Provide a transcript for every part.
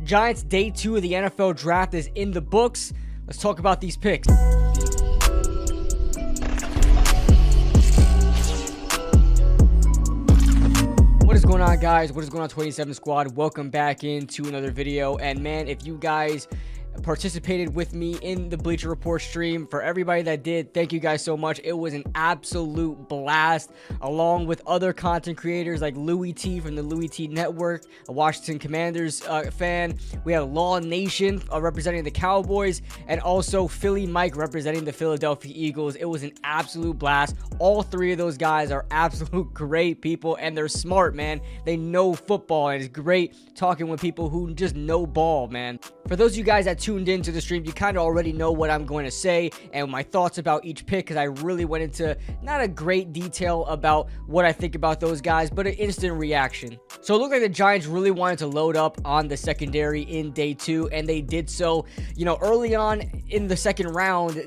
Giants day 2 of the NFL draft is in the books. Let's talk about these picks. What is going on, guys? What is going on, 27 Squad? Welcome back into another video. And man, if you guys participated with me in the Bleacher Report stream, for everybody that did, thank you guys so much. It was an absolute blast, along with other content creators like Louis T from the Louis T Network, a Washington Commanders fan. We had Law Nation representing the Cowboys, and also Philly Mike representing the Philadelphia Eagles. It was an absolute blast. All three of those guys are absolute great people, and they're smart, man. They know football, and it's great talking with people who just know ball, man. For those of you guys that tuned into the stream, you kind of already know what I'm going to say and my thoughts about each pick, because I really went into not a great detail about what I think about those guys, but an instant reaction. So it looked like the Giants really wanted to load up on the secondary in day 2, and they did so. You know, early on in the second round,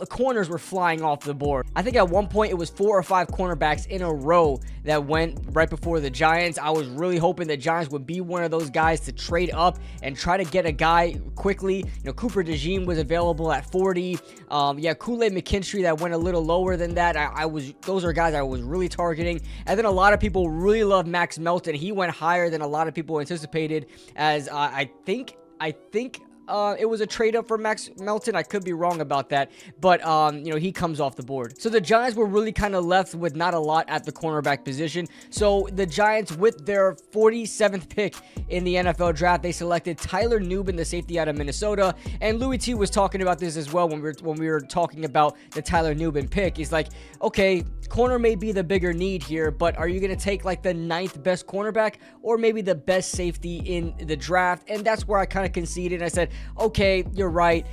corners were flying off the board. I think at one point it was 4 or 5 cornerbacks in a row that went right before the Giants. I was really hoping the Giants would be one of those guys to trade up and try to get a guy quickly. You know, Cooper DeJean was available at 40. Kool-Aid McKinstry that went a little lower than that. Those are guys I was really targeting. And then a lot of people really love Max Melton. He went higher than a lot of people anticipated, as I think it was a trade up for Max Melton. I could be wrong about that, but you know, he comes off the board. So the Giants were really kind of left with not a lot at the cornerback position. So the Giants, with their 47th pick in the NFL draft, they selected Tyler Nubin, the safety out of Minnesota. And Louis T was talking about this as well when we were talking about the Tyler Nubin pick. He's like, okay, corner may be the bigger need here, but are you going to take like the 9th best cornerback or maybe the best safety in the draft? And that's where I kind of conceded. I said, okay, you're right,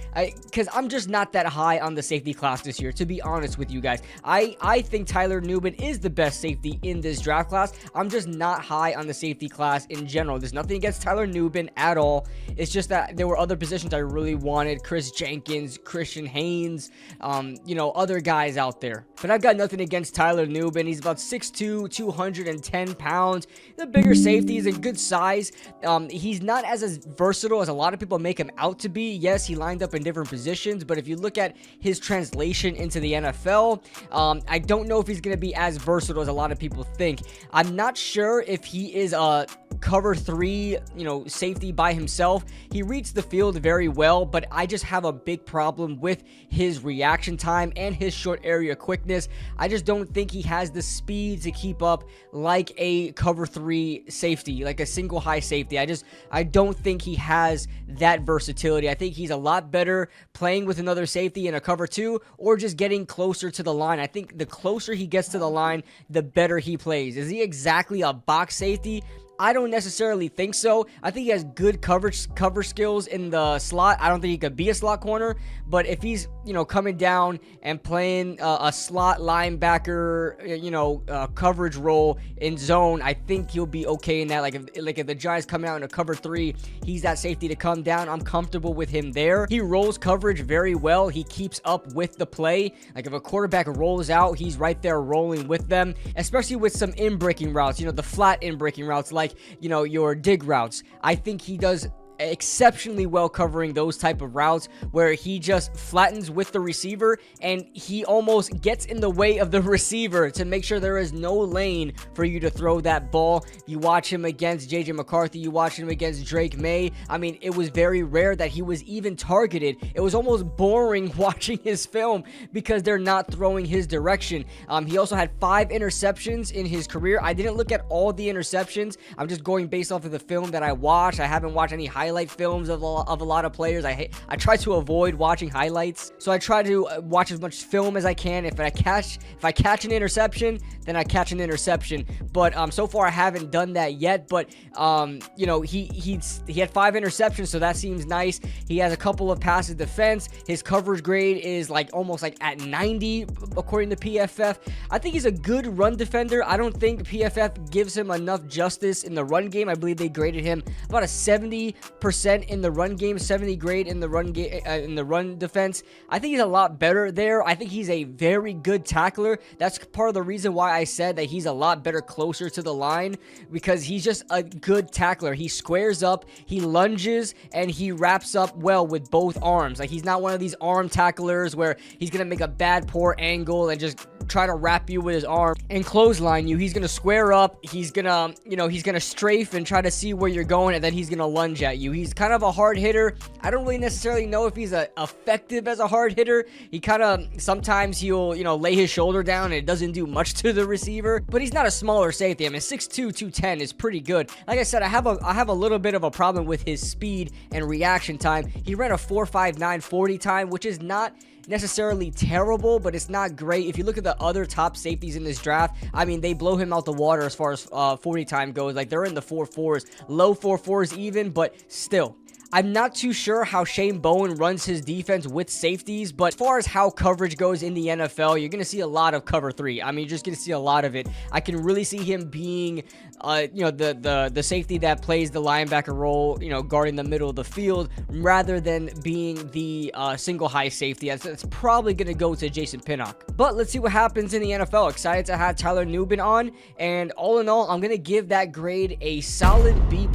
because I'm just not that high on the safety class this year, to be honest with you guys. I think Tyler Nubin is the best safety in this draft class. I'm just not high on the safety class in general. There's nothing against Tyler Nubin at all. It's just that there were other positions I really wanted. Chris Jenkins, Christian Haynes, you know, other guys out there. But I've got nothing against Tyler Nubin. He's about 6'2", 210 pounds. The bigger safety is a good size. He's not as versatile as a lot of people make him out to be. Yes, he lined up in different positions, but if you look at his translation into the NFL, I don't know if he's going to be as versatile as a lot of people think. I'm not sure if he is a cover 3, you know, safety by himself. He reads the field very well, but I just have a big problem with his reaction time and his short area quickness. I just don't think he has the speed to keep up like a cover 3 safety, like a single high safety. I don't think he has that versatility. I think he's a lot better playing with another safety in a cover 2 or just getting closer to the line. I think the closer he gets to the line, the better he plays. Is he exactly a box safety? I don't necessarily think so. I think he has good cover skills in the slot. I don't think he could be a slot corner, but if he's, you know, coming down and playing a slot linebacker, you know, coverage role in zone, I think he'll be okay in that. Like if the Giants come out in a cover 3, he's that safety to come down. I'm comfortable with him there. He rolls coverage very well. He keeps up with the play. Like if a quarterback rolls out, he's right there rolling with them, especially with some in-breaking routes, you know, the flat in-breaking routes, like, you know, your dig routes. I think he does exceptionally well covering those type of routes where he just flattens with the receiver and he almost gets in the way of the receiver to make sure there is no lane for you to throw that ball. You watch him against JJ McCarthy, you watch him against Drake May. I mean, it was very rare that he was even targeted. It was almost boring watching his film because they're not throwing his direction. He also had 5 interceptions in his career. I didn't look at all the interceptions. I'm just going based off of the film that I watched. I haven't watched any highlight films of a lot of players. I try to avoid watching highlights, so I try to watch as much film as I can. If I catch an interception, then I catch an interception. But so far I haven't done that yet. But you know, he had 5 interceptions, so that seems nice. He has a couple of passes defense. His coverage grade is like almost like at 90 according to PFF. I think he's a good run defender. I don't think PFF gives him enough justice in the run game. I believe they graded him about a 70 percent in the run game, 70 grade in the run game, in the run defense. I think he's a lot better there. I think he's a very good tackler. That's part of the reason why I said that he's a lot better closer to the line, because he's just a good tackler. He squares up, he lunges, and he wraps up well with both arms. Like, he's not one of these arm tacklers where he's gonna make a bad poor angle and just try to wrap you with his arm and clothesline you. He's gonna square up, he's gonna, he's gonna strafe and try to see where you're going, and then he's gonna lunge at you. He's kind of a hard hitter. I don't really necessarily know if he's effective as a hard hitter. He kind of, sometimes he'll, lay his shoulder down and it doesn't do much to the receiver, but he's not a smaller safety. I mean, 6'2", 210 is pretty good. Like I said, I have a little bit of a problem with his speed and reaction time. He ran a 4.59 40 time, which is not necessarily terrible, but it's not great. If you look at the other top safeties in this draft, I mean, they blow him out the water as far as 40 time goes. Like, they're in the 4.4s, low 4.4s even, but still. I'm not too sure how Shane Bowen runs his defense with safeties, but as far as how coverage goes in the NFL, you're going to see a lot of cover 3. I mean, you're just going to see a lot of it. I can really see him being, the safety that plays the linebacker role, guarding the middle of the field, rather than being the single high safety. It's probably going to go to Jason Pinnock. But let's see what happens in the NFL. Excited to have Tyler Nubin on, and all in all, I'm going to give that grade a solid B+.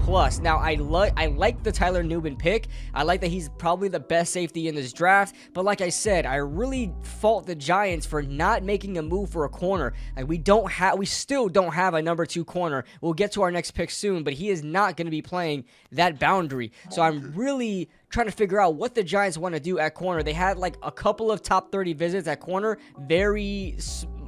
Now, I like the Tyler Nubin pick. I like that he's probably the best safety in this draft, but like I said, I really fault the Giants for not making a move for a corner. Like, we still don't have a number 2 corner. We'll get to our next pick soon, but he is not going to be playing that boundary. So I'm really trying to figure out what the Giants want to do at corner. They had like a couple of top 30 visits at corner,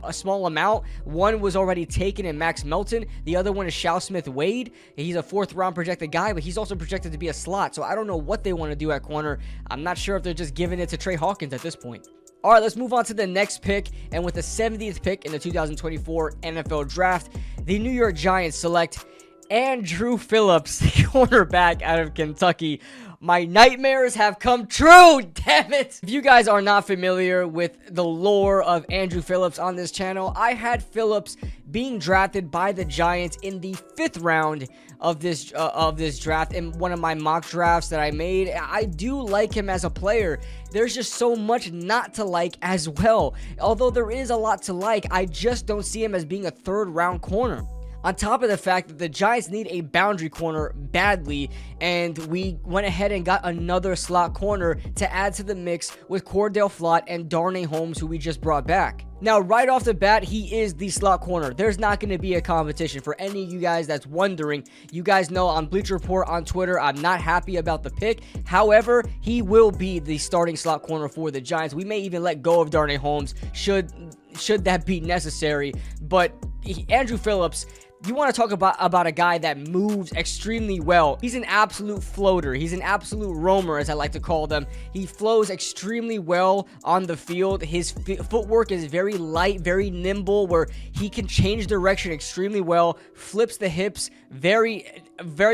a small amount. One was already taken in Max Melton. The other one is Shao Smith-Wade. He's a 4th round projected guy, but he's also projected to be a slot. So I don't know what they want to do at corner. I'm not sure if they're just giving it to Trey Hawkins at this point. All right, let's move on to the next pick. And with the 70th pick in the 2024 NFL Draft, the New York Giants select Andru Phillips, cornerback out of Kentucky. My nightmares have come true, damn it! If you guys are not familiar with the lore of Andru Phillips on this channel, I had Phillips being drafted by the Giants in the 5th round of this draft in one of my mock drafts that I made. I do like him as a player. There's just so much not to like as well. Although there is a lot to like, I just don't see him as being a 3rd round corner. On top of the fact that the Giants need a boundary corner badly, and we went ahead and got another slot corner to add to the mix with Cordell Flott and Darnay Holmes, who we just brought back. Now, right off the bat, he is the slot corner. There's not going to be a competition. For any of you guys that's wondering, you guys know on Bleacher Report on Twitter, I'm not happy about the pick. However, he will be the starting slot corner for the Giants. We may even let go of Darnay Holmes should that be necessary. But Andru Phillips, you want to talk about a guy that moves extremely well. He's an absolute floater. He's an absolute roamer, as I like to call them. He flows extremely well on the field. His footwork is very light, very nimble, where he can change direction extremely well, flips the hips very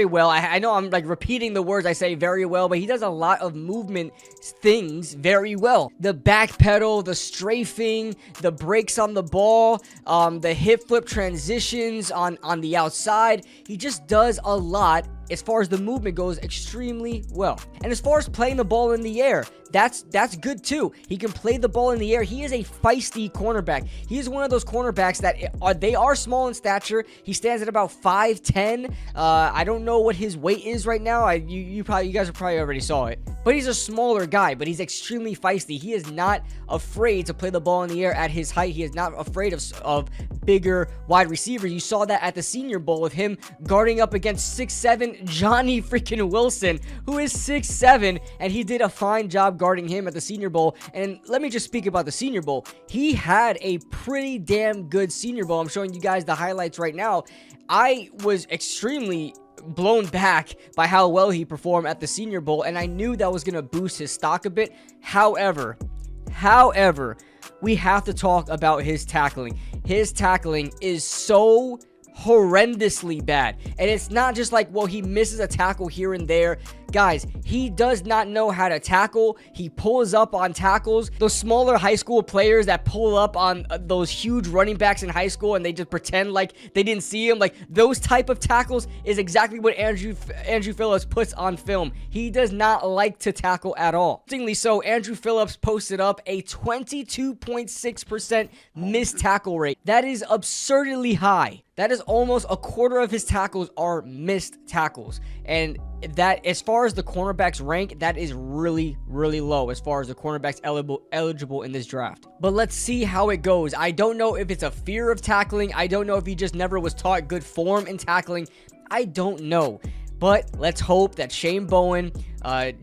well. I know I'm like repeating the words I say very well, but he does a lot of movement things very well. The back pedal, the strafing, the brakes on the ball, the hip flip transitions on the outside. He just does a lot as far as the movement goes extremely well. And as far as playing the ball in the air, that's good too. He can play the ball in the air. He is a feisty cornerback. He is one of those cornerbacks that they are small in stature. He stands at about 5'10". I don't know what his weight is right now. You guys probably already saw it. But he's a smaller guy, but he's extremely feisty. He is not afraid to play the ball in the air at his height. He is not afraid of bigger wide receivers. You saw that at the Senior Bowl with him guarding up against 6'7" Johnny freaking Wilson, who is 6'7", and he did a fine job guarding him at the Senior Bowl. And let me just speak about the Senior Bowl. He had a pretty damn good Senior Bowl. I'm showing you guys the highlights right now. I was extremely blown back by how well he performed at the Senior Bowl, and I knew that was going to boost his stock a bit. However, we have to talk about his tackling. His tackling is so horrendously bad, and it's not just like, well, he misses a tackle here and there. Guys, he does not know how to tackle. He pulls up on tackles. Those smaller high school players that pull up on those huge running backs in high school and they just pretend like they didn't see him, like those type of tackles is exactly what Andru Phillips puts on film. He does not like to tackle at all. Interestingly so, Andru Phillips posted up a 22.6% missed tackle rate. That is absurdly high. That is almost a quarter of his tackles are missed tackles. And that, as far as the cornerbacks rank, that is really, really low as far as the cornerbacks eligible in this draft. But let's see how it goes. I don't know if it's a fear of tackling. I don't know if he just never was taught good form in tackling. I don't know. But let's hope that Shane Bowen,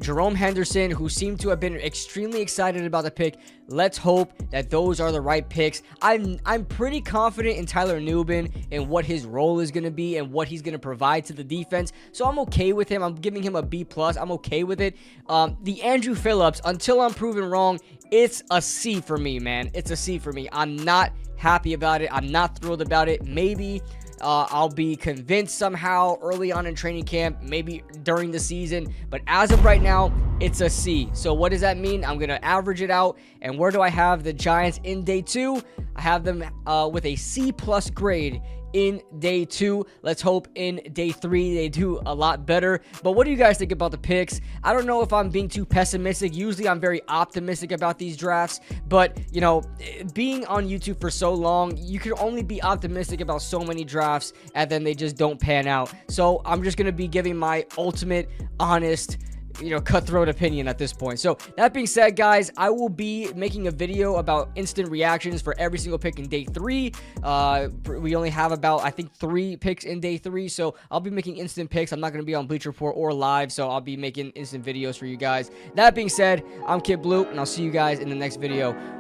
Jerome Henderson, who seem to have been extremely excited about the pick, let's hope that those are the right picks. I'm pretty confident in Tyler Nubin and what his role is going to be and what he's going to provide to the defense. So I'm okay with him. I'm giving him a B+. I'm okay with it. The Andru Phillips, until I'm proven wrong, it's a C for me, man. It's a C for me. I'm not happy about it. I'm not thrilled about it. Maybe I'll be convinced somehow early on in training camp, maybe during the season, but as of right now, it's a C. So what does that mean? I'm going to average it out, and where do I have the Giants in day 2? I have them with a C+ grade in day 2. Let's hope in day 3 they do a lot better. But what do you guys think about the picks? I don't know if I'm being too pessimistic. Usually I'm very optimistic about these drafts, but you know, being on YouTube for so long, you can only be optimistic about so many drafts and then they just don't pan out. So I'm just going to be giving my ultimate honest, you know, cutthroat opinion at this point. So that being said, guys, I will be making a video about instant reactions for every single pick in day 3. We only have about, I think, 3 picks in day 3, so I'll be making instant picks. I'm not going to be on Bleacher Report or live, so I'll be making instant videos for you guys. That being said, I'm Kid Blue, and I'll see you guys in the next video.